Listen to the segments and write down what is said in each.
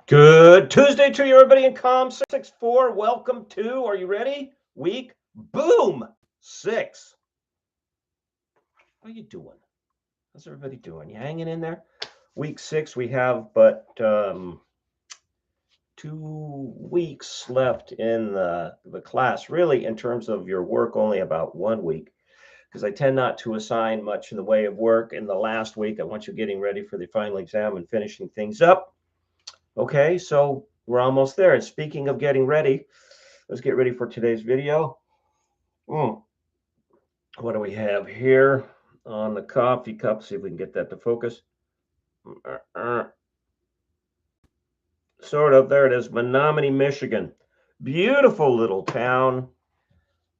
Good Tuesday to you, everybody in Com 664. Welcome to, are you ready? Week, boom, 6. How you doing? How's everybody doing? You hanging in there? Week 6, we have but 2 weeks left in the class. Really, in terms of your work, only about 1 week, because I tend not to assign much in the way of work in the last week. I want you getting ready for the final exam and finishing things up. Okay, so we're almost there. And speaking of getting ready, let's get ready for today's video. What do we have here on the coffee cup? See if we can get that to focus. Sort of. There it is. Menominee, Michigan. Beautiful little town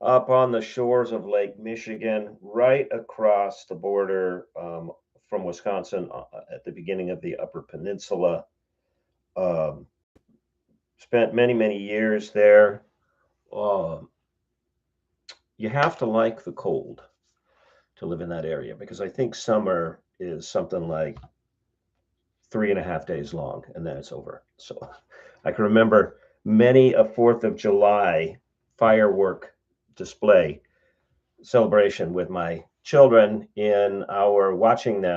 up on the shores of Lake Michigan, right across the border from Wisconsin at the beginning of the Upper Peninsula. Spent many, many years there. You have to like the cold to live in that area, because I think summer is something like 3.5 days long and then it's over. So I can remember many a 4th of July firework display celebration with my children in our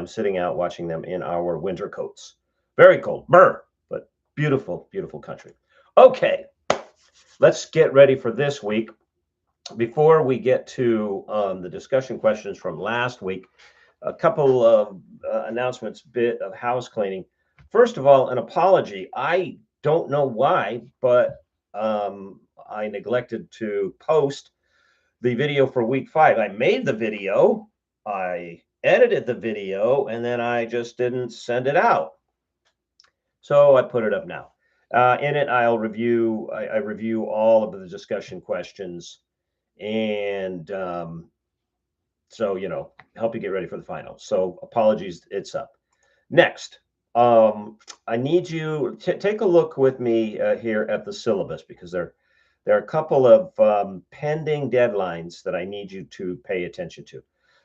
sitting out watching them in our winter coats. Very cold, but beautiful, beautiful country. Okay, let's get ready for this week. Before we get to the discussion questions from last week, a couple of announcements, bit of house cleaning. First of all, an apology. I don't know why, but I neglected to post the video for week 5. I made the video, I edited the video, and then I just didn't send it out. So I put it up now. In it, I review all of the discussion questions, and so help you get ready for the final. So apologies, it's up. Next, I need you to take a look with me here at the syllabus, because there are a couple of pending deadlines that I need you to pay attention to.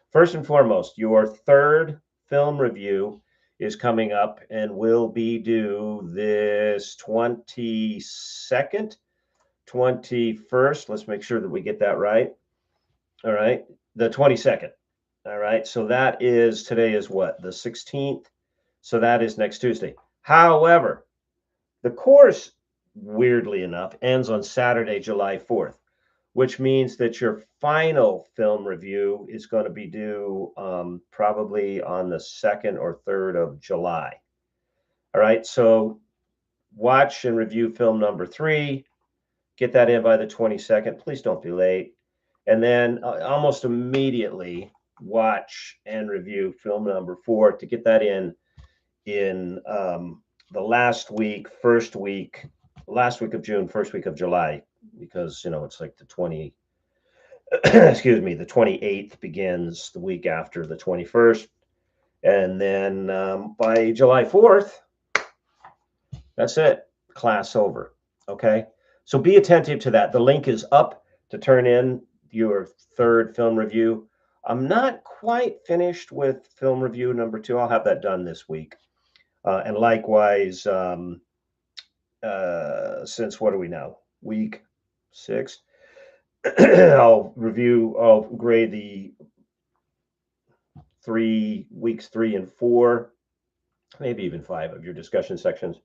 First and foremost, your third film review is coming up and will be due this 22nd, 21st. Let's make sure that we get that right. All right, the 22nd. All right, so today is what, the 16th? So that is next Tuesday. However, the course, weirdly enough, ends on Saturday, July 4th, which means that your final film review is going to be due probably on the 2nd or 3rd of July. All right, so watch and review film number 3. Get that in by the 22nd. Please don't be late. And then almost immediately watch and review film number 4 to get that in the last week of June, first week of July, because it's like the 28th begins the week after the 21st, and then by July 4th, that's it, class over. Okay, so be attentive to that. The link is up to turn in your third film review. I'm not quite finished with film review number 2. I'll have that done this week. And likewise, since what are we now? Week 6. I'll grade the weeks 3 and 4, maybe even 5 of your discussion sections.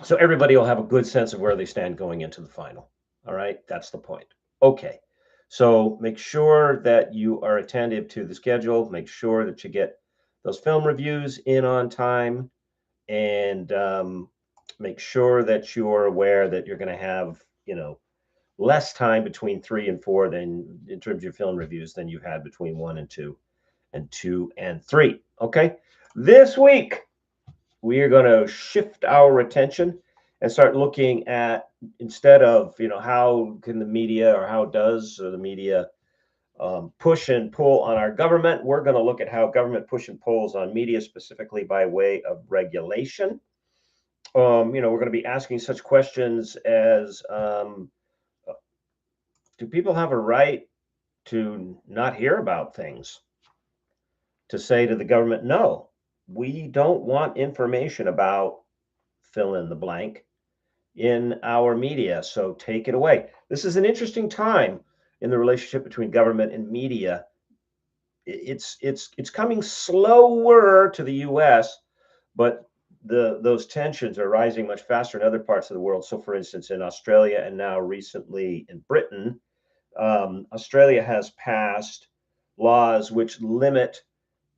So everybody will have a good sense of where they stand going into the final. All right, that's the point. Okay, so make sure that you are attentive to the schedule. Make sure that you get those film reviews in on time, and make sure that you are aware that you're going to have less time between 3 and 4 than in terms of your film reviews than you had between 1 and 2 and 2 and 3. Okay, this week we are going to shift our attention and start looking at, instead of how can the media, or how does the media push and pull on our government, we're going to look at how government push and pulls on media, specifically by way of regulation. We're going to be asking such questions as, do people have a right to not hear about things? To say to the government, no, we don't want information about fill in the blank in our media. So take it away. This is an interesting time in the relationship between government and media. It's coming slower to the U.S., but those tensions are rising much faster in other parts of the world. So, for instance, in Australia and now recently in Britain, Australia has passed laws which limit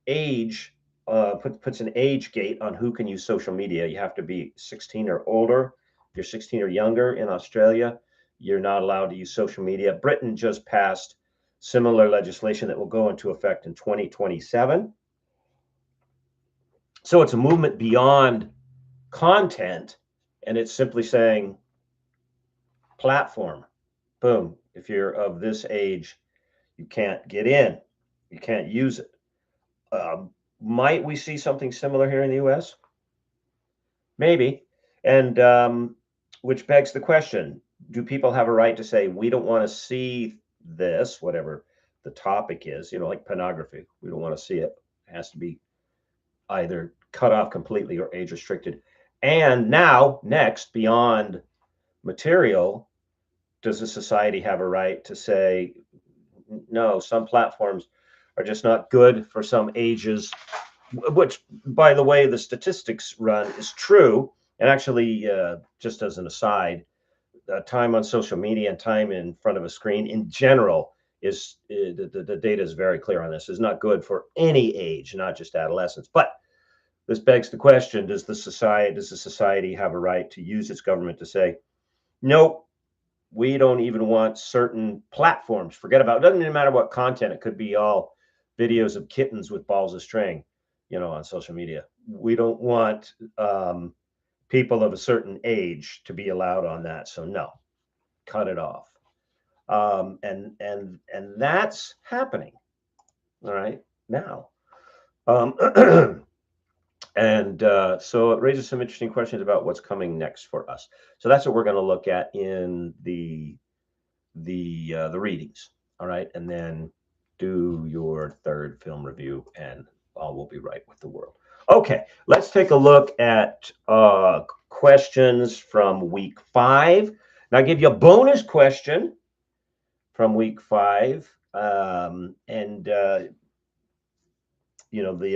age, puts an age gate on who can use social media. You have to be 16 or older. If you're 16 or younger in Australia, you're not allowed to use social media. Britain just passed similar legislation that will go into effect in 2027. So it's a movement beyond content, and it's simply saying platform, boom, if you're of this age, you can't get in, you can't use it. Might we see something similar here in the US? Maybe. And which begs the question, do people have a right to say, we don't want to see this, whatever the topic is, like pornography, we don't want to see it. It has to be either cut off completely or age restricted. And now, next, beyond material, does the society have a right to say, no, some platforms are just not good for some ages, which, by the way, the statistics run is true. And actually, just as an aside, time on social media and time in front of a screen in general is the data is very clear on this, is not good for any age, not just adolescents. But this begs the question, does the society have a right to use its government to say, nope, we don't even want certain platforms, forget about it, doesn't even matter what content, it could be all videos of kittens with balls of string, on social media. We don't want people of a certain age to be allowed on that. So no, cut it off. And that's happening. All right, now. And so it raises some interesting questions about what's coming next for us. So that's what we're going to look at in the readings. All right, and then do your third film review, and all will be right with the world. Okay, let's take a look at questions from week 5. Now, I give you a bonus question from week 5, the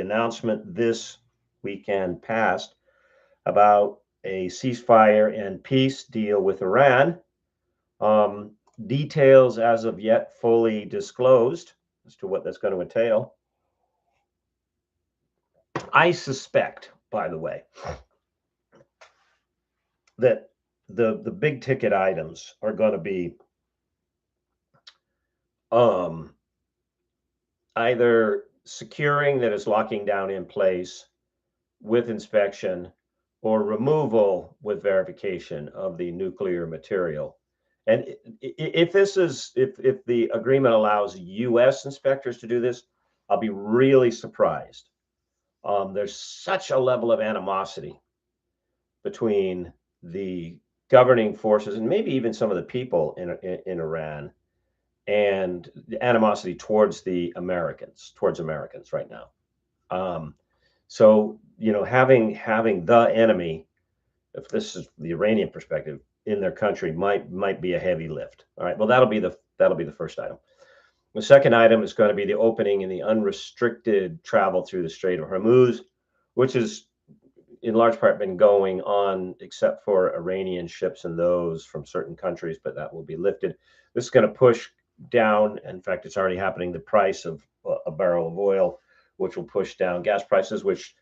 announcement this weekend passed about a ceasefire and peace deal with Iran. Details as of yet fully disclosed as to what that's going to entail. I suspect, by the way, that the big ticket items are going to be either securing, that is locking down in place with inspection, or removal with verification of the nuclear material. And if the agreement allows U.S. inspectors to do this, I'll be really surprised. There's such a level of animosity between the governing forces and maybe even some of the people in Iran, and the animosity towards Americans right now. So having the enemy, if this is the Iranian perspective, in their country might be a heavy lift. All right, well, that'll be the first item. The second item is going to be the opening in the unrestricted travel through the Strait of Hormuz, which has in large part been going on, except for Iranian ships and those from certain countries, but that will be lifted. This is going to push down, in fact, it's already happening, the price of a barrel of oil, which will push down gas prices, which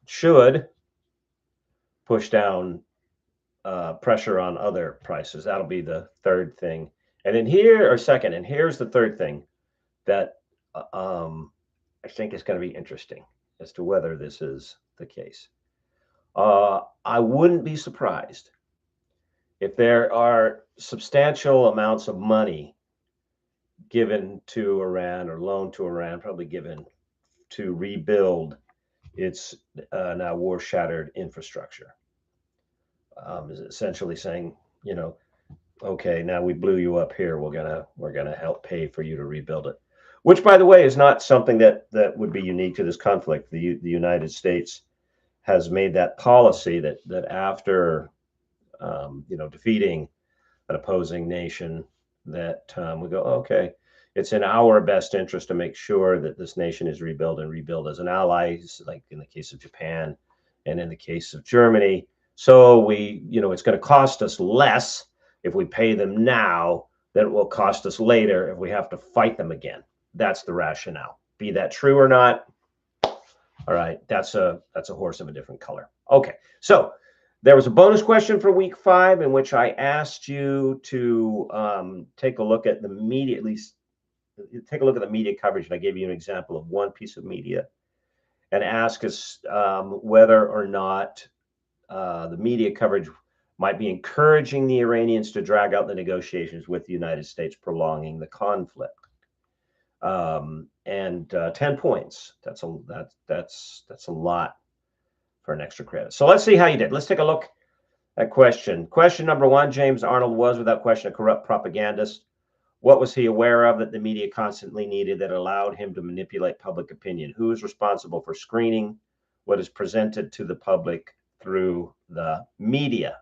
should push down pressure on other prices. That'll be the third thing. And then here's the third thing that I think is going to be interesting as to whether this is the case. I wouldn't be surprised if there are substantial amounts of money given to Iran, or loaned to Iran, probably given to rebuild its now war-shattered infrastructure. Is essentially saying, okay, now we blew you up here. We're gonna help pay for you to rebuild it. Which, by the way, is not something that would be unique to this conflict. The United States has made that policy that after defeating an opposing nation, that we go, okay, it's in our best interest to make sure that this nation is rebuilt and rebuilt as an ally, like in the case of Japan and in the case of Germany. So it's going to cost us less if we pay them now than it will cost us later if we have to fight them again. That's the rationale. Be that true or not, all right, that's a horse of a different color. Okay, so there was a bonus question for week 5 in which I asked you to take a look at the media, at least take a look at the media coverage, and I gave you an example of one piece of media, and ask us whether or not the media coverage might be encouraging the Iranians to drag out the negotiations with the United States, prolonging the conflict. And 10 points. That's a lot for an extra credit. So let's see how you did. Let's take a look at question. Question number 1, James Arnold was without question a corrupt propagandist. What was he aware of that the media constantly needed that allowed him to manipulate public opinion? Who is responsible for screening what is presented to the public through the media?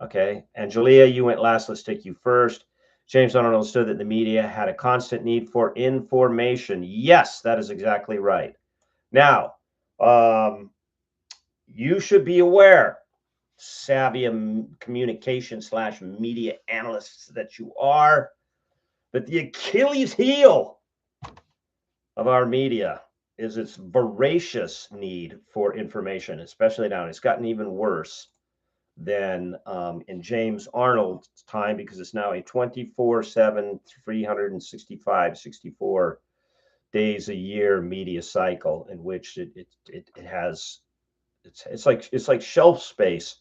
Okay, Angelia, you went last. Let's take you first. James Arnold understood that the media had a constant need for information. Yes, that is exactly right. Now, you should be aware, savvy communication / media analysts that you are, that the Achilles heel of our media is its voracious need for information, especially now. It's gotten even worse than in James Arnold's time, because it's now a 24/7, 365, 64 days a year media cycle in which it's like shelf space.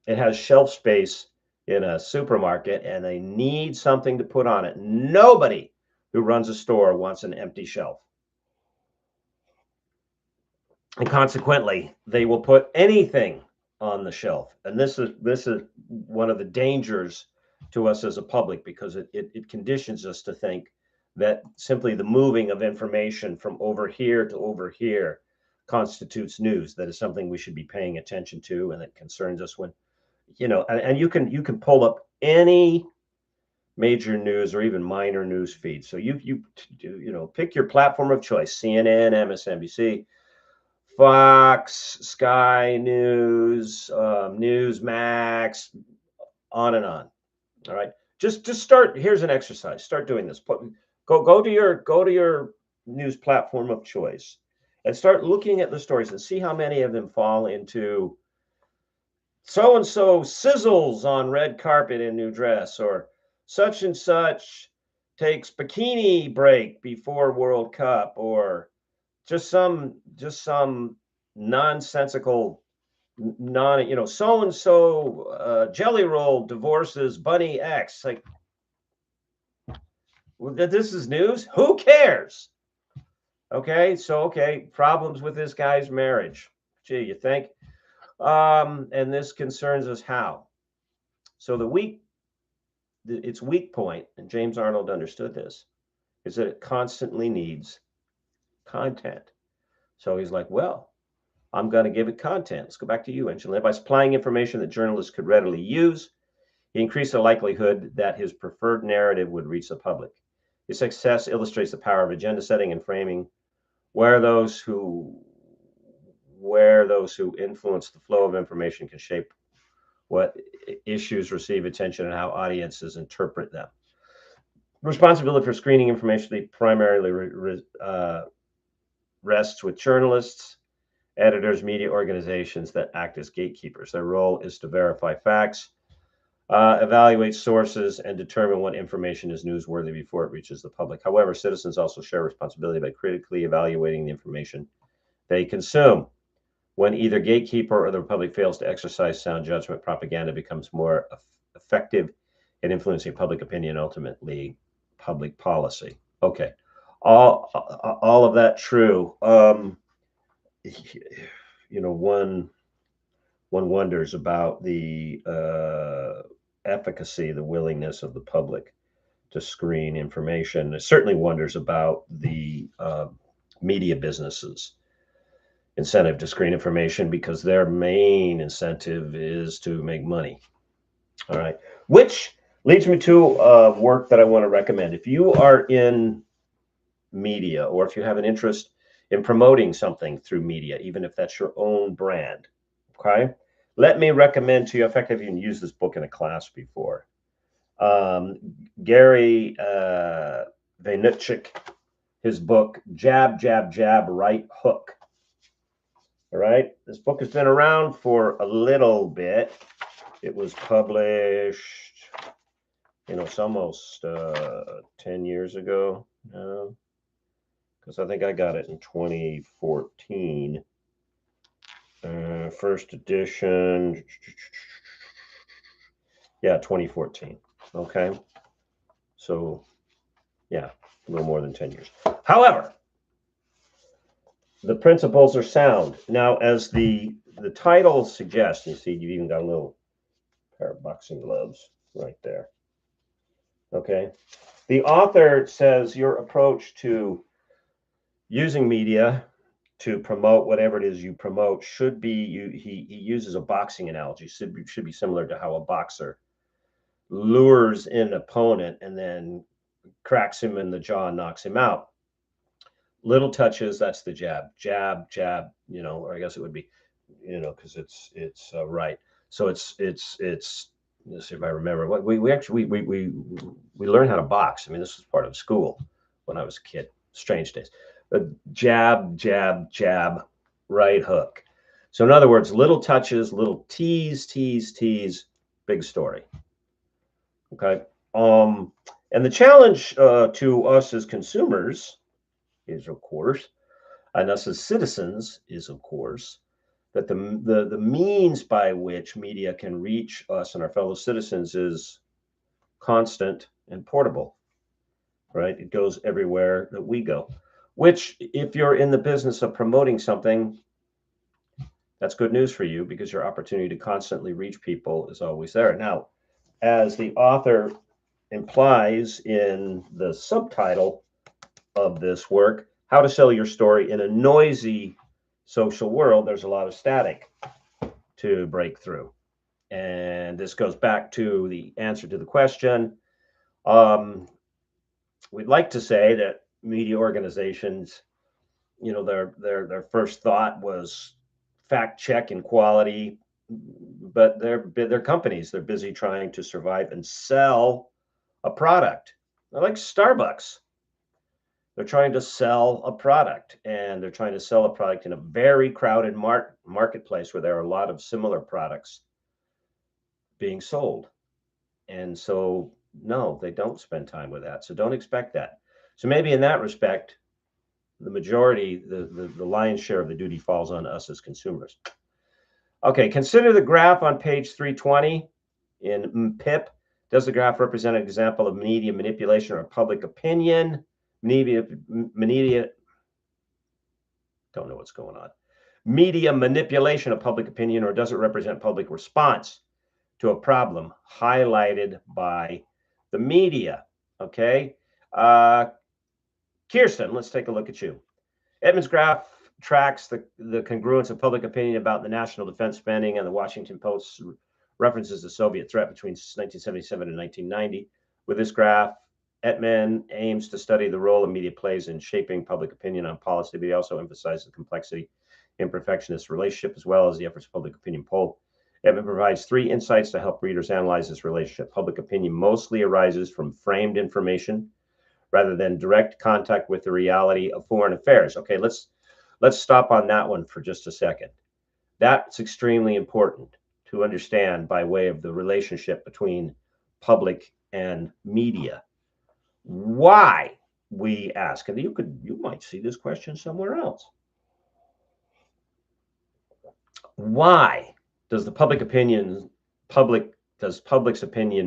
It has shelf space in a supermarket, and they need something to put on it. Nobody who runs a store wants an empty shelf. And consequently, they will put anything on the shelf. And this is one of the dangers to us as a public, because it conditions us to think that simply the moving of information from over here to over here constitutes news. That is something we should be paying attention to, and it concerns us when, and you can pull up any major news or even minor news feed. So you pick your platform of choice: CNN, MSNBC, Fox, Sky News, Newsmax, on and on. All right, just start. Here's an exercise. Start doing this. Go to your news platform of choice and start looking at the stories and see how many of them fall into so and so sizzles on red carpet in new dress, or such and such takes bikini break before World Cup, or just some nonsensical so and so Jelly Roll divorces Bunny X. Like, well, this is news. Who cares? Okay, problems with this guy's marriage. Gee, you think? And this concerns us how? So its weak point, and James Arnold understood this, is that it constantly needs content. So he's like, well, I'm going to give it content. Let's go back to you, Angela. By supplying information that journalists could readily use, he increased the likelihood that his preferred narrative would reach the public. His success illustrates the power of agenda setting and framing, where those who influence the flow of information can shape what issues receive attention and how audiences interpret them. Responsibility for screening information primarily rests with journalists, editors, media organizations that act as gatekeepers. Their role is to verify facts, evaluate sources, and determine what information is newsworthy before it reaches the public. However, citizens also share responsibility by critically evaluating the information they consume. When either gatekeeper or the public fails to exercise sound judgment, propaganda becomes more effective in influencing public opinion, ultimately public policy. Okay, all of that true. One wonders about the efficacy, the willingness of the public to screen information. It certainly wonders about the media businesses. incentive to screen information because their main incentive is to make money. All right. Which leads me to work that I want to recommend. If you are in media, or if you have an interest in promoting something through media, even if that's your own brand, okay, let me recommend to you. In fact, I've even used this book in a class before. Gary Vaynerchuk, his book, Jab, Jab, Jab, Right Hook. All right. This book has been around for a little bit. It was published, it's almost 10 years ago now, because I think I got it in 2014. First edition, yeah, 2014. Okay. So, yeah, a little more than 10 years. However, the principles are sound. Now, as the title suggests, you see, you've even got a little pair of boxing gloves right there. Okay. The author says your approach to using media to promote whatever it is you promote should be, he uses a boxing analogy, should be similar to how a boxer lures in an opponent and then cracks him in the jaw and knocks him out. Little touches, that's the jab, jab, jab, or I guess it would be, because it's right. So it's let's see if I remember what we actually we learned how to box. I mean, this was part of school when I was a kid. Strange days. Jab, jab, jab, right hook. So in other words, little touches, little tease, tease, tease, big story. Okay. And the challenge to us as consumers is, of course, and us as citizens is, of course, that the means by which media can reach us and our fellow citizens is constant and portable, right? It goes everywhere that we go, which, if you're in the business of promoting something, that's good news for you, because your opportunity to constantly reach people is always there. Now, as the author implies in the subtitle of this work, How to Sell Your Story in a Noisy Social World, there's a lot of static to break through. And this goes back to the answer to the question. We'd like to say that media organizations, their first thought was fact check and quality, but they're companies. They're busy trying to survive and sell a product. They're like Starbucks. They're trying to sell a product, and they're trying to sell a product in a very crowded marketplace where there are a lot of similar products being sold. And so, no, they don't spend time with that. So don't expect that. So maybe in that respect, the majority, the lion's share of the duty falls on us as consumers. Okay, consider the graph on page 320 in PIP. Does the graph represent an example of media manipulation or public opinion? Media, don't know what's going on. Media manipulation of public opinion, or does it represent public response to a problem highlighted by the media? Okay. Kirsten, let's take a look at you. Edmund's graph tracks the congruence of public opinion about the national defense spending, and the Washington Post references the Soviet threat between 1977 and 1990. With this graph, Edmund aims to study the role the media plays in shaping public opinion on policy, but he also emphasizes the complexity and perfectionist relationship, as well as the efforts of public opinion poll. Edmund provides 3 insights to help readers analyze this relationship. Public opinion mostly arises from framed information rather than direct contact with the reality of foreign affairs. Okay, let's stop on that one for just a second. That's extremely important to understand by way of the relationship between public and media. Why, we ask, and you might see this question somewhere else. Why does public's opinion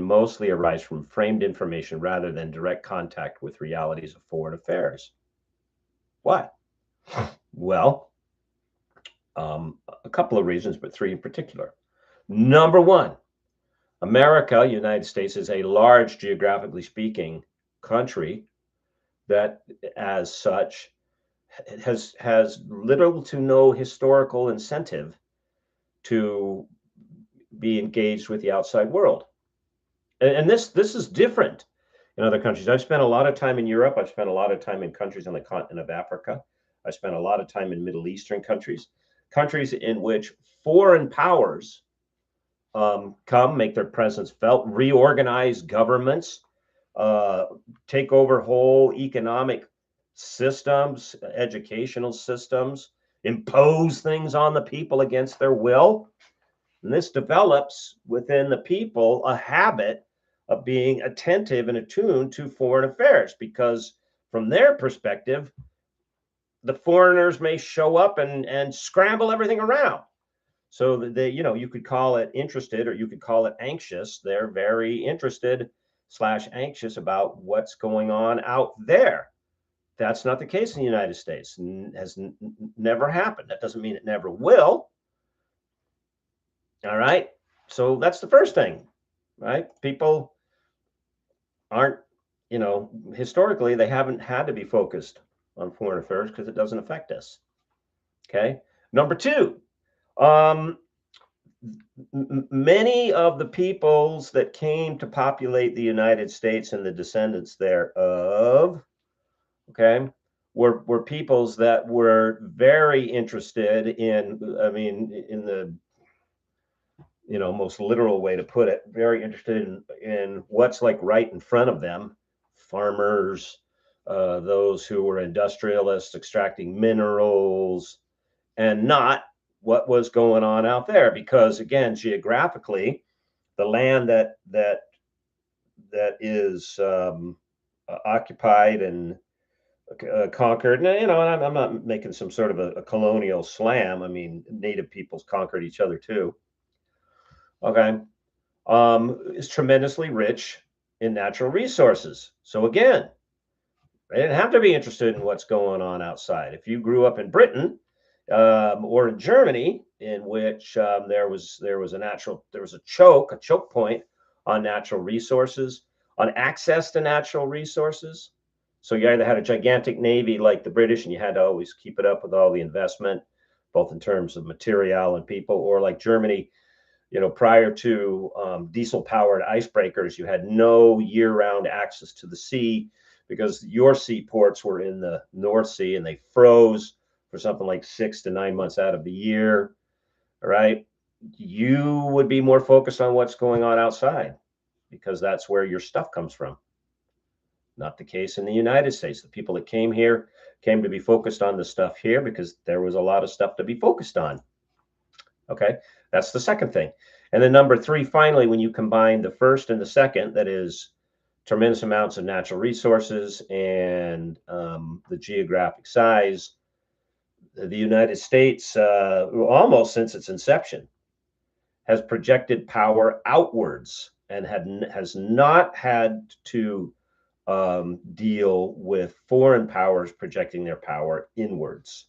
mostly arise from framed information rather than direct contact with realities of foreign affairs? Why? Well, a couple of reasons, but 3 in particular. Number 1, America, United States, is a large, geographically speaking, country that, as such, has little to no historical incentive to be engaged with the outside world. And this is different in other countries. I've spent a lot of time in Europe. I've spent a lot of time in countries on the continent of Africa. I spent a lot of time in Middle Eastern countries, countries in which foreign powers come, make their presence felt, reorganize governments, take over whole economic systems, educational systems, impose things on the people against their will. And this develops within the people a habit of being attentive and attuned to foreign affairs, because from their perspective, the foreigners may show up and scramble everything around. So they, you could call it interested or you could call it anxious. They're very interested / anxious about what's going on out there. That's not the case in the United States. Has never happened. That doesn't mean it never will. All right. So that's the first thing, right? People aren't, historically, they haven't had to be focused on foreign affairs because it doesn't affect us. Okay. Number two, many of the peoples that came to populate the United States and the descendants thereof, okay, were peoples that were very interested in, in the most literal way to put it, very interested in what's like right in front of them. Farmers, those who were industrialists extracting minerals, and not what was going on out there, because again, geographically, the land that is occupied and conquered, and I'm not making some sort of a colonial slam. I mean, native peoples conquered each other too. Okay, is tremendously rich in natural resources. So again, they didn't have to be interested in what's going on outside. If you grew up in Britain or in Germany, in which there was a choke point on natural resources, on access to natural resources. So you either had a gigantic navy like the British, and you had to always keep it up with all the investment, both in terms of material and people, or like Germany, prior to diesel-powered icebreakers, you had no year-round access to the sea because your seaports were in the North Sea and they froze for something like 6 to 9 months out of the year. All right. You would be more focused on what's going on outside because that's where your stuff comes from. Not the case in the United States. The people that came here came to be focused on the stuff here because there was a lot of stuff to be focused on. Okay, that's the second thing. And then number three, finally, when you combine the first and the second, that is tremendous amounts of natural resources and the geographic size, the United States, almost since its inception, has projected power outwards and has not had to deal with foreign powers projecting their power inwards.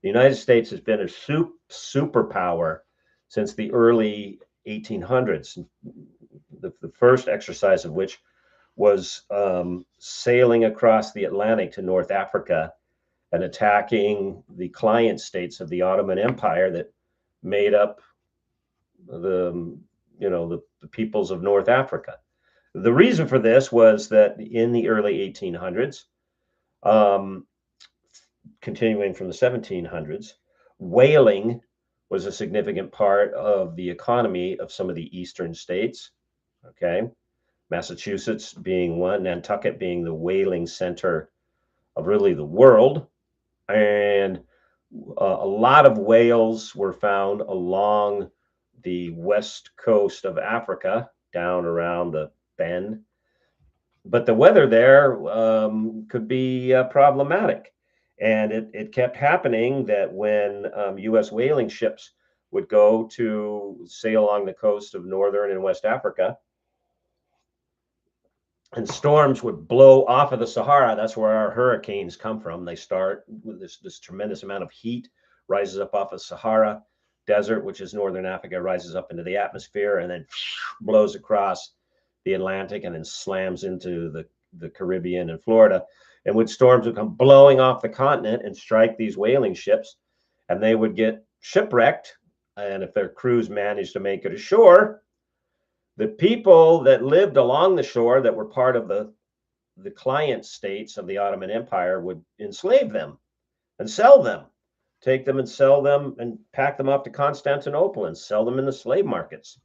The United States has been a superpower since the early 1800s, the first exercise of which was sailing across the Atlantic to North Africa and attacking the client states of the Ottoman Empire that made up the peoples of North Africa. The reason for this was that in the early 1800s, continuing from the 1700s, whaling was a significant part of the economy of some of the eastern states. Okay, Massachusetts being one, Nantucket being the whaling center of really the world. And a lot of whales were found along the west coast of Africa, down around the Bend. But the weather there could be problematic. And it kept happening that when U.S. whaling ships would go to sail along the coast of northern and West Africa, and storms would blow off of the Sahara. That's where our hurricanes come from. They start with this tremendous amount of heat, rises up off of Sahara Desert, which is northern Africa, rises up into the atmosphere, and then blows across the Atlantic and then slams into the Caribbean and Florida. in which storms would come blowing off the continent and strike these whaling ships, and they would get shipwrecked. And if their crews managed to make it ashore, the people that lived along the shore that were part of the client states of the Ottoman Empire would enslave them and sell them, take them and sell them and pack them up to Constantinople and sell them in the slave markets.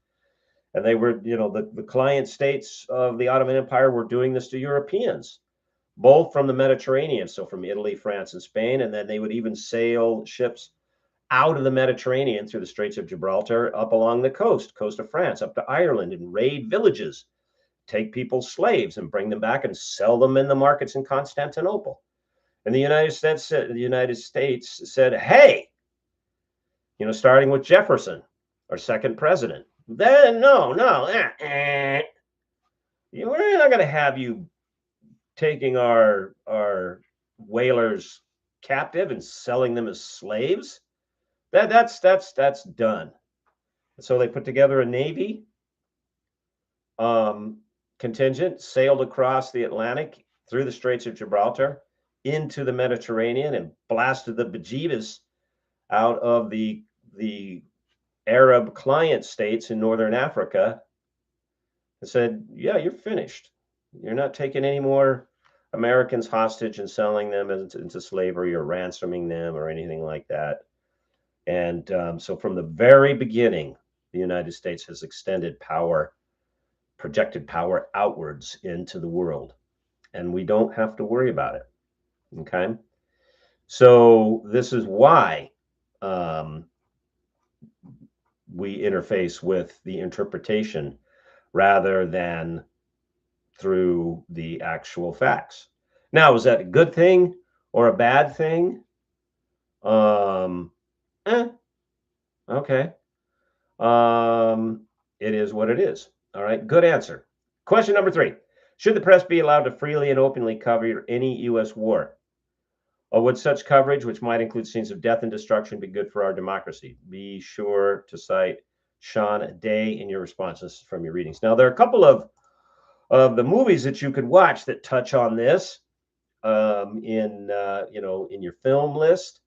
And they were, the client states of the Ottoman Empire were doing this to Europeans, both from the Mediterranean, so from Italy, France, and Spain. And then they would even sail ships out of the Mediterranean through the Straits of Gibraltar, up along the coast of France, up to Ireland, and raid villages, take people's slaves and bring them back and sell them in the markets in Constantinople. And the United States said, hey, starting with Jefferson, our second president, then no, we're not going to have you taking our whalers captive and selling them as slaves. That's done. So they put together a Navy contingent, sailed across the Atlantic through the Straits of Gibraltar into the Mediterranean and blasted the bejeebus out of the Arab client states in northern Africa and said, yeah, you're finished. You're not taking any more Americans hostage and selling them into slavery or ransoming them or anything like that. And so from the very beginning, the United States has extended power, projected power outwards into the world, and we don't have to worry about it. Okay. So this is why we interface with the interpretation rather than through the actual facts. Now, is that a good thing or a bad thing? Okay. It is what it is. All right. Good answer. Question number 3. Should the press be allowed to freely and openly cover any U.S. war? Or would such coverage, which might include scenes of death and destruction, be good for our democracy? Be sure to cite Sean Day in your responses from your readings. Now, there are a couple of the movies that you could watch that touch on this in your film list.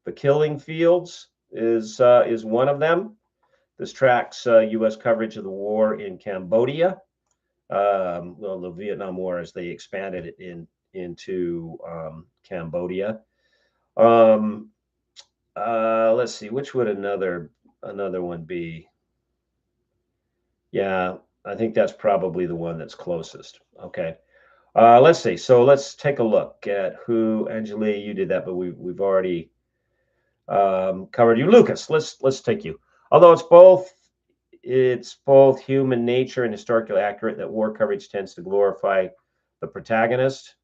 The Killing Fields is one of them. This tracks U.S. coverage of the war in Cambodia, the Vietnam War, as they expanded it into Cambodia. Let's see, which would another one be? Yeah, I think that's probably the one that's closest. Okay. Let's see. So let's take a look at who. Angeli, you did that, but we've already covered you. Lucas, let's take you. Although it's both human nature and historically accurate that war coverage tends to glorify the protagonist.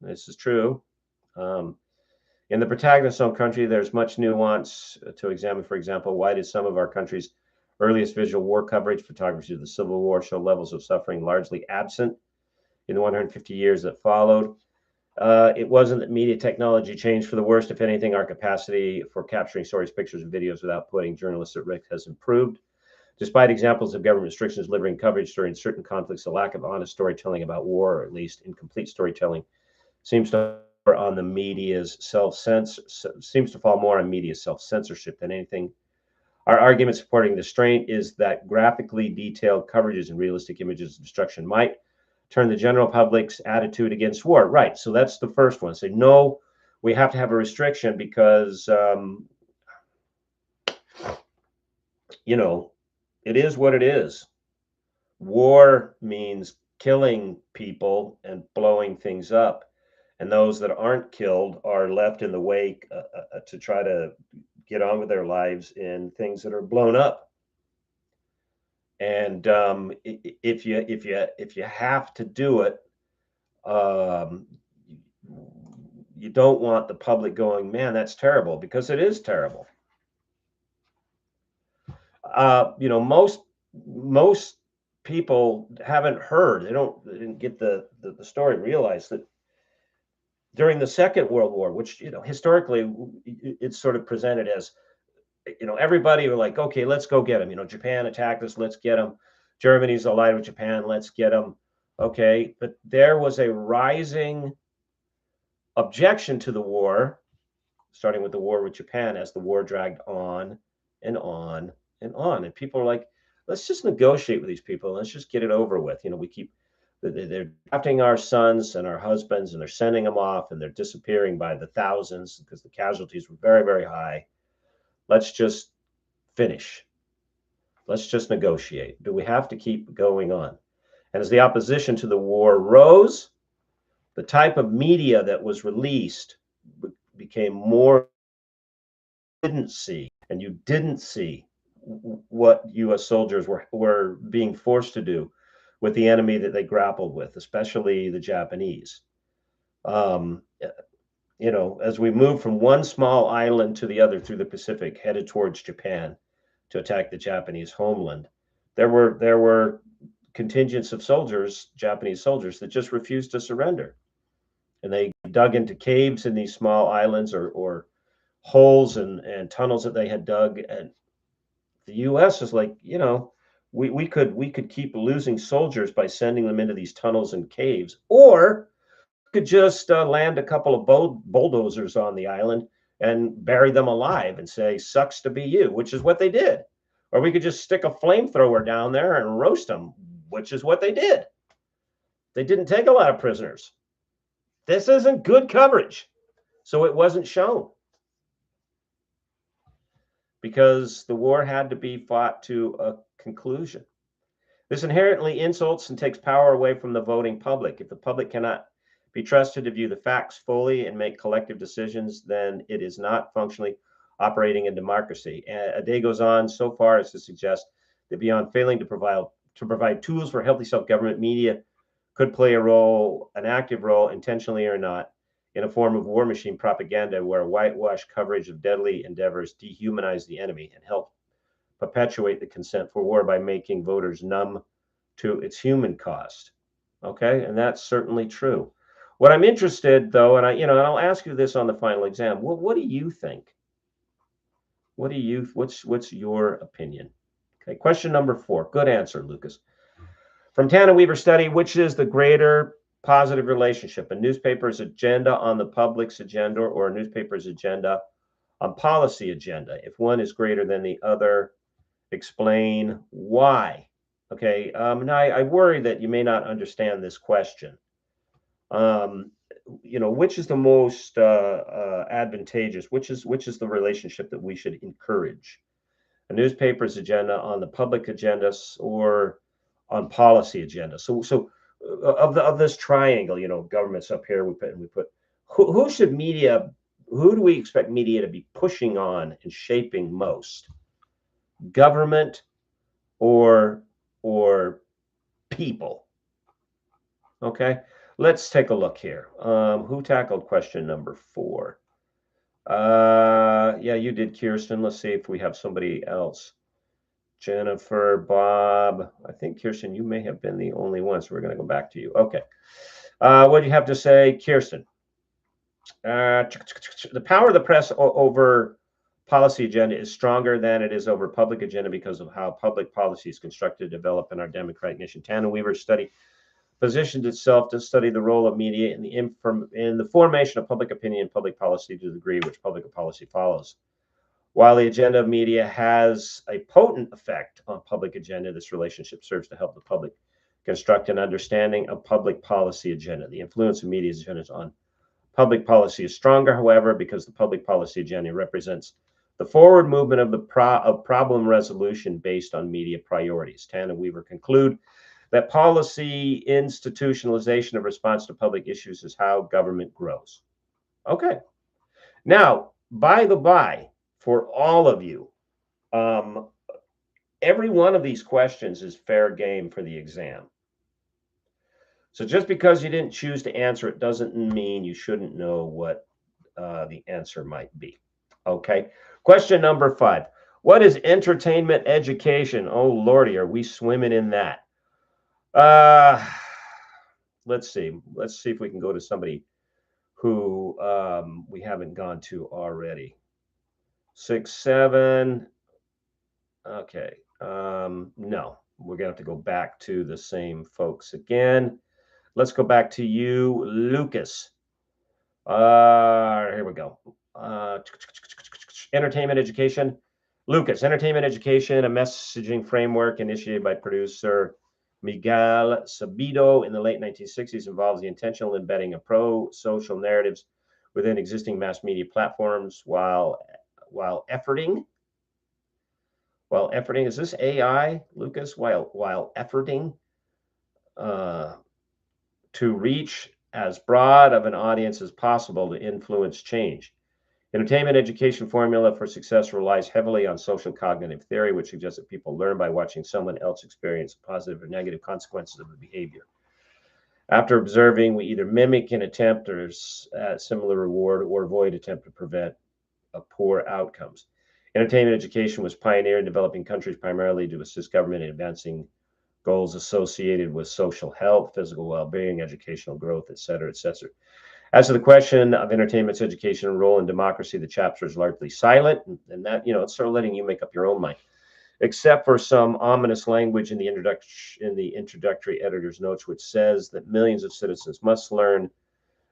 This is true. In the protagonist's own country, there's much nuance to examine. For example, why did some of our country's earliest visual war coverage, photography of the Civil War, show levels of suffering largely absent in the 150 years that followed? It wasn't that media technology changed for the worst. If anything, our capacity for capturing stories, pictures, and videos without putting journalists at risk has improved. Despite examples of government restrictions delivering coverage during certain conflicts, the lack of honest storytelling about war, or at least incomplete storytelling, seems to fall more on media's self-censorship than anything. Our argument supporting the restraint is that graphically detailed coverages and realistic images of destruction might turn the general public's attitude against war. Right. So that's the first one. Say, no, we have to have a restriction because, it is what it is. War means killing people and blowing things up. And those that aren't killed are left in the wake to try to get on with their lives in things that are blown up. And if you have to do it, you don't want the public going, man, that's terrible, because it is terrible. Most people haven't heard. They didn't get the story. Realize that during the Second World War, which historically it's sort of presented as, everybody were like, okay, let's go get them. Japan attacked us, let's get them. Germany's allied with Japan, let's get them. Okay, but there was a rising objection to the war, starting with the war with Japan, as the war dragged on and on and on. And people are like, let's just negotiate with these people. Let's just get it over with. We keep, they're drafting our sons and our husbands, and they're sending them off, and they're disappearing by the thousands because the casualties were very, very high. Let's just finish. Let's just negotiate. Do we have to keep going on? And as the opposition to the war rose, the type of media that was released became more. Didn't see, and you didn't see what U.S. soldiers were being forced to do with the enemy that they grappled with, especially the Japanese. As we moved from one small island to the other through the Pacific, headed towards Japan to attack the Japanese homeland, there were contingents of soldiers, Japanese soldiers, that just refused to surrender, and they dug into caves in these small islands or holes and tunnels that they had dug. And the U.S. is like, we could keep losing soldiers by sending them into these tunnels and caves, or could just land a couple of bulldozers on the island and bury them alive and say, sucks to be you, which is what they did. Or we could just stick a flamethrower down there and roast them, which is what they did. They didn't take a lot of prisoners. This isn't good coverage. So it wasn't shown, because the war had to be fought to a conclusion. This inherently insults and takes power away from the voting public. If the public cannot be trusted to view the facts fully and make collective decisions, then it is not functionally operating in democracy. And Ade goes on so far as to suggest that beyond failing to provide tools for healthy self-government, media could play an active role, intentionally or not, in a form of war machine propaganda where whitewash coverage of deadly endeavors dehumanize the enemy and help perpetuate the consent for war by making voters numb to its human cost. Okay, and that's certainly true. What I'm interested, though, and I'll ask you this on the final exam. What do you think? What's your opinion? Okay, question number 4. Good answer, Lucas. From Tana Weaver study, which is the greater positive relationship, a newspaper's agenda on the public's agenda, or a newspaper's agenda on policy agenda? If one is greater than the other, explain why. Okay, now I worry that you may not understand this question. Which is the most advantageous? Which is the relationship that we should encourage? A newspaper's agenda on the public agenda, or on policy agenda? So of this triangle, government's up here. We put who do we expect media to be pushing on and shaping most? Government or people? Okay, let's take a look here. Who tackled question number 4? Yeah, you did, Kirsten. Let's see if we have somebody else. Jennifer, Bob. I think, Kirsten, you may have been the only one, so we're going to go back to you. Okay. What do you have to say, Kirsten? The power of the press over policy agenda is stronger than it is over public agenda because of how public policy is constructed, developed in our democratic nation. Tana Weaver's study positioned itself to study the role of media in the formation of public opinion and public policy to the degree which public policy follows. While the agenda of media has a potent effect on public agenda, this relationship serves to help the public construct an understanding of public policy agenda. The influence of media's agendas on public policy is stronger, however, because the public policy agenda represents the forward movement of problem resolution based on media priorities. Tana Weaver conclude that policy institutionalization of response to public issues is how government grows. Okay. Now, by the by, for all of you, every one of these questions is fair game for the exam. So just because you didn't choose to answer it doesn't mean you shouldn't know what the answer might be. Okay. Question number 5. What is entertainment education? Oh, Lordy, are we swimming in that? Let's see. Let's see if we can go to somebody who we haven't gone to already. 6, 7. Okay. No, we're gonna have to go back to the same folks again. Let's go back to you, Lucas. Here we go. Entertainment education. Lucas, entertainment education, a messaging framework initiated by producer Miguel Sabido in the late 1960s, involves the intentional embedding of pro-social narratives within existing mass media platforms while efforting. Is this AI, Lucas? While efforting to reach as broad of an audience as possible to influence change. Entertainment education formula for success relies heavily on social cognitive theory, which suggests that people learn by watching someone else experience positive or negative consequences of the behavior. After observing, we either mimic an attempt or similar reward or avoid attempt to prevent poor outcomes. Entertainment education was pioneered in developing countries primarily to assist government in advancing goals associated with social health, physical well-being, educational growth, et cetera, et cetera. As to the question of entertainment's educational role in democracy, the chapter is largely silent, and that, it's sort of letting you make up your own mind, except for some ominous language in the introductory editor's notes, which says that millions of citizens must learn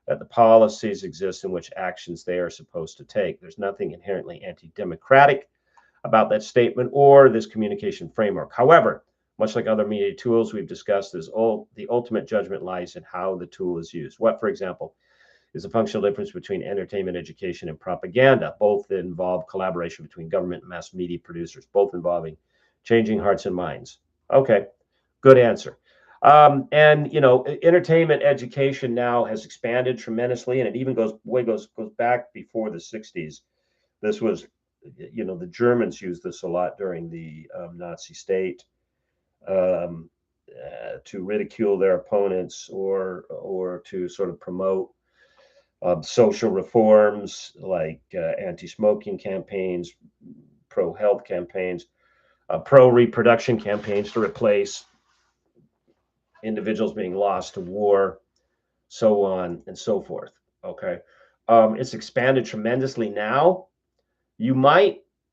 that the policies exist in which actions they are supposed to take. There's nothing inherently anti-democratic about that statement or this communication framework. However, much like other media tools we've discussed, the ultimate judgment lies in how the tool is used. What, for example, is the functional difference between entertainment education and propaganda? Both involve collaboration between government and mass media producers, both involving changing hearts and minds. Okay, good answer. Entertainment education now has expanded tremendously, and it even goes back before the 60s. This was, the Germans used this a lot during the Nazi state. To ridicule their opponents or to sort of promote social reforms like anti-smoking campaigns, pro-health campaigns, pro-reproduction campaigns to replace individuals being lost to war, so on and so forth. Okay, it's expanded tremendously now.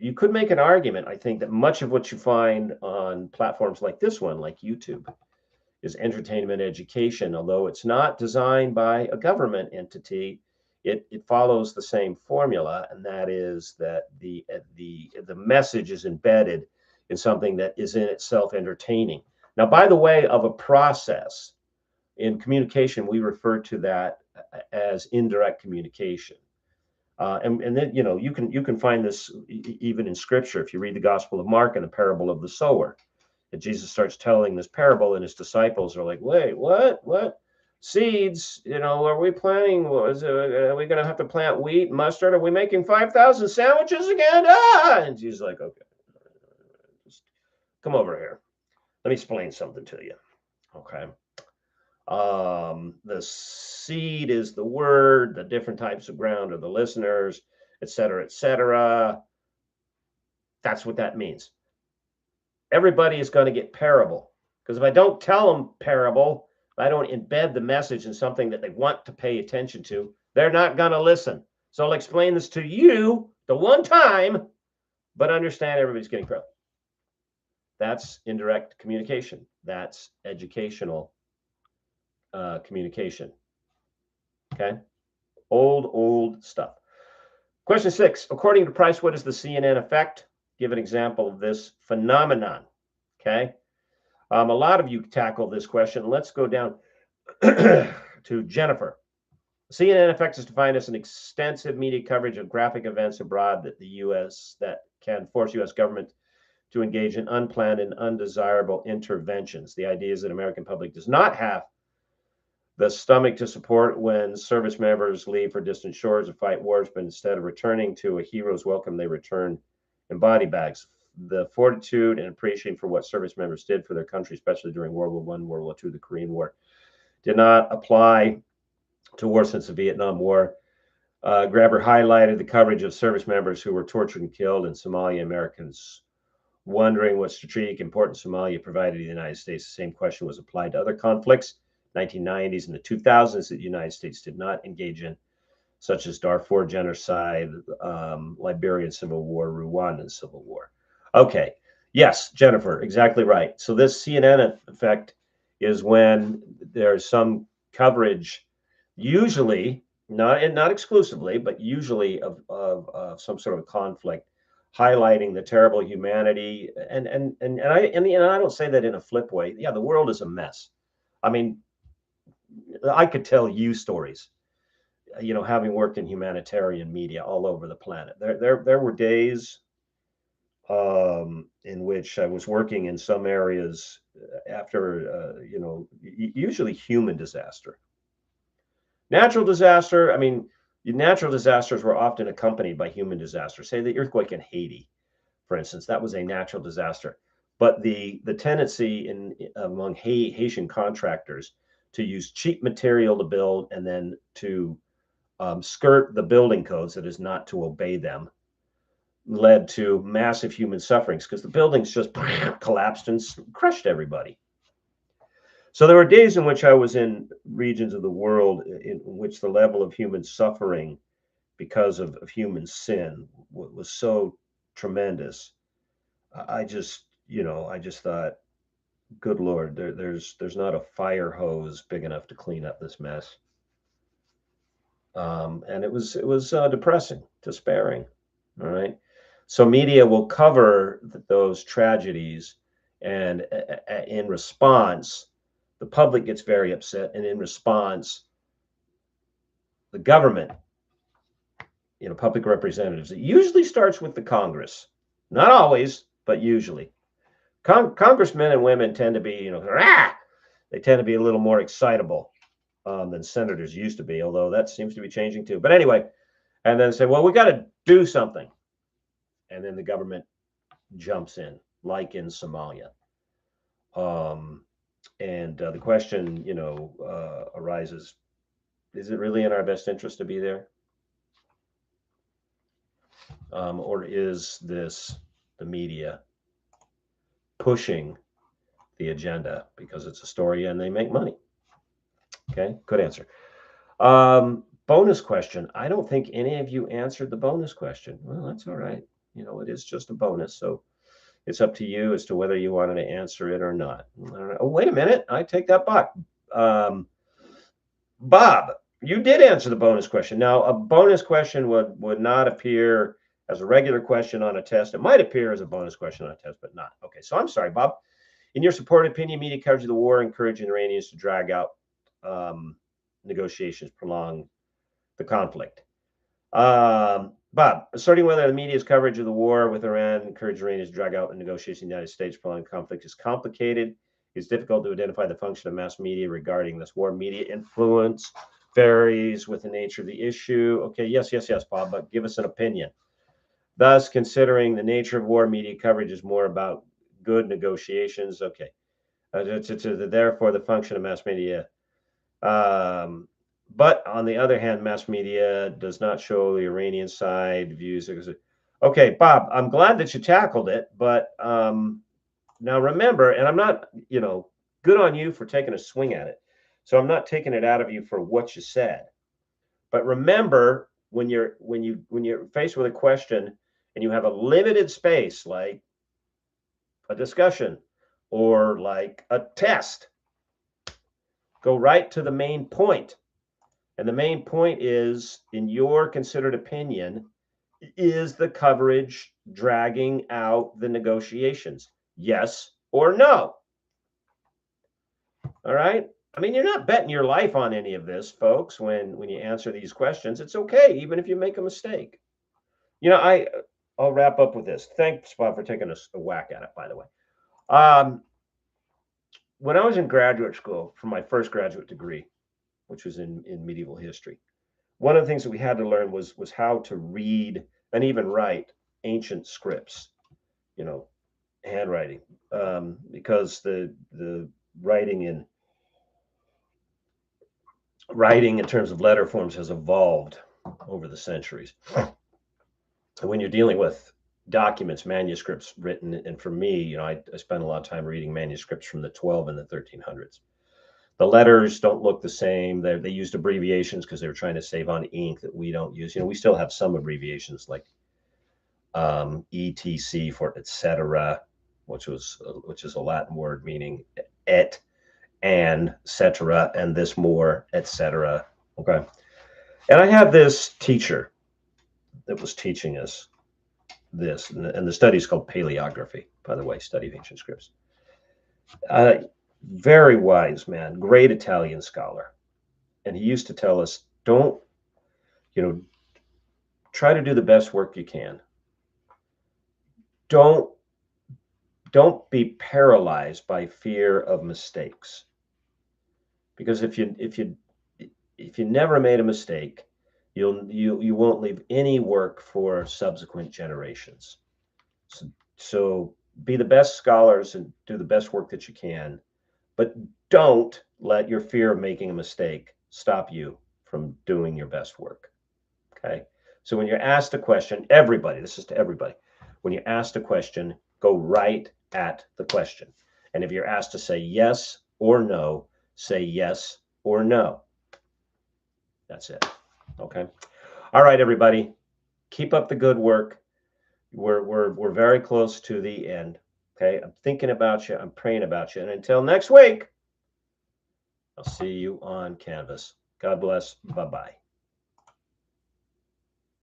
You could make an argument, I think, that much of what you find on platforms like this one, like YouTube, is entertainment education. Although it's not designed by a government entity, it follows the same formula, and that is that the message is embedded in something that is in itself entertaining. Now, by the way of a process, in communication, we refer to that as indirect communication. And then, you can find this even in scripture. If you read the Gospel of Mark and the parable of the sower, and Jesus starts telling this parable, and his disciples are like, wait, what? Seeds, are we planting? Are we going to have to plant wheat, mustard? Are we making 5,000 sandwiches again? And Jesus is like, okay, just come over here. Let me explain something to you. Okay. The seed is the word, the different types of ground are the listeners, et cetera, et cetera. That's what that means. Everybody is going to get parable, because if I don't tell them parable, if I don't embed the message in something that they want to pay attention to, they're not going to listen. So I'll explain this to you the one time, but understand everybody's getting parable. That's indirect communication. That's educational communication. Okay, old stuff. Question 6. According to Price, what is the CNN effect? Give an example of this phenomenon. Okay, a lot of you tackle this question. Let's go down to Jennifer. CNN effect is defined as an extensive media coverage of graphic events abroad that can force U.S. government to engage in unplanned and undesirable interventions. The idea is that American public does not have the stomach to support when service members leave for distant shores to fight wars, but instead of returning to a hero's welcome, they return in body bags. The fortitude and appreciation for what service members did for their country, especially during World War I, World War II, the Korean War, did not apply to war since the Vietnam War. Grabber highlighted the coverage of service members who were tortured and killed in Somalia. Americans wondering what strategic importance Somalia provided to the United States. The same question was applied to other conflicts, 1990s and the 2000s, that the United States did not engage in, such as Darfur genocide, Liberian Civil War, Rwandan Civil War. Okay, yes, Jennifer, exactly right. So this CNN effect is when there's some coverage, usually not exclusively, but usually of some sort of conflict, highlighting the terrible humanity. And I don't say that in a flip way. Yeah, the world is a mess. I mean, I could tell you stories, having worked in humanitarian media all over the planet. There were days in which I was working in some areas after, usually human disaster. Natural disaster, I mean, natural disasters were often accompanied by human disasters. Say the earthquake in Haiti, for instance, that was a natural disaster. But the tendency among Haitian contractors to use cheap material to build and then to skirt the building codes, that is, not to obey them, led to massive human sufferings because the buildings just collapsed and crushed everybody. So there were days in which I was in regions of the world in which the level of human suffering because of human sin was so tremendous. I just thought, good Lord, there's not a fire hose big enough to clean up this mess. And it was depressing, despairing. All right. So media will cover those tragedies, and in response, the public gets very upset, and in response, the government, public representatives, it usually starts with the Congress, not always, but usually. Congressmen and women tend to be, they tend to be a little more excitable than senators used to be, although that seems to be changing too. But anyway, and then say, well, we got to do something. And then the government jumps in, like in Somalia. And the question, arises, is it really in our best interest to be there? Or is this the media pushing the agenda because it's a story and they make money? Okay, good answer. Bonus question. I don't think any of you answered the bonus question. Well, that's all right. It is just a bonus. So it's up to you as to whether you wanted to answer it or not. Oh, wait a minute. I take that back. Bob, you did answer the bonus question. Now, a bonus question would not appear as a regular question on a test. It might appear as a bonus question on a test, but not. Okay, so I'm sorry, Bob. In your supported opinion, media coverage of the war encouraging the Iranians to drag out negotiations, prolong the conflict. Bob, asserting whether the media's coverage of the war with Iran encouraged Iranians to drag out the negotiations in the United States, prolonging conflict is complicated. It's difficult to identify the function of mass media regarding this war. Media influence varies with the nature of the issue. Okay, yes, Bob, but give us an opinion. Thus, considering the nature of war, media coverage is more about good negotiations. Okay. Therefore, the function of mass media. But on the other hand, mass media does not show the Iranian side views. Okay, Bob, I'm glad that you tackled it, but now remember, and I'm not, good on you for taking a swing at it. So I'm not taking it out of you for what you said. But remember, when you're faced with a question and you have a limited space, like a discussion or like a test, go right to the main point. And the main point is, in your considered opinion, is the coverage dragging out the negotiations? Yes or no? All right. I mean, you're not betting your life on any of this, folks, when you answer these questions. It's okay, even if you make a mistake. I'll wrap up with this. Thanks, Bob, for taking a whack at it, by the way. When I was in graduate school for my first graduate degree, which was in medieval history, one of the things that we had to learn was how to read and even write ancient scripts, handwriting, because the writing in terms of letter forms has evolved over the centuries. And when you're dealing with documents, manuscripts written, and for me, I spent a lot of time reading manuscripts from the 12 and the 1300s. The letters don't look the same. They used abbreviations because they were trying to save on ink that we don't use. We still have some abbreviations like ETC for etc., which is a Latin word meaning et, and cetera, and this more, etc. Okay. And I had this teacher that was teaching us this, and the study is called paleography, by the way, study of ancient scripts. Very wise man, great Italian scholar. And he used to tell us, don't, you know, try to do the best work you can. Don't be paralyzed by fear of mistakes. Because if you never made a mistake, you won't leave any work for subsequent generations. So be the best scholars and do the best work that you can, but don't let your fear of making a mistake stop you from doing your best work. Okay. So when you're asked a question, everybody, this is to everybody, when you're asked a question, go right at the question. And if you're asked to say yes or no, say yes or no. That's it. Okay. All right, everybody. Keep up the good work. We're very close to the end. Okay. I'm thinking about you. I'm praying about you. And until next week, I'll see you on Canvas. God bless. Bye-bye.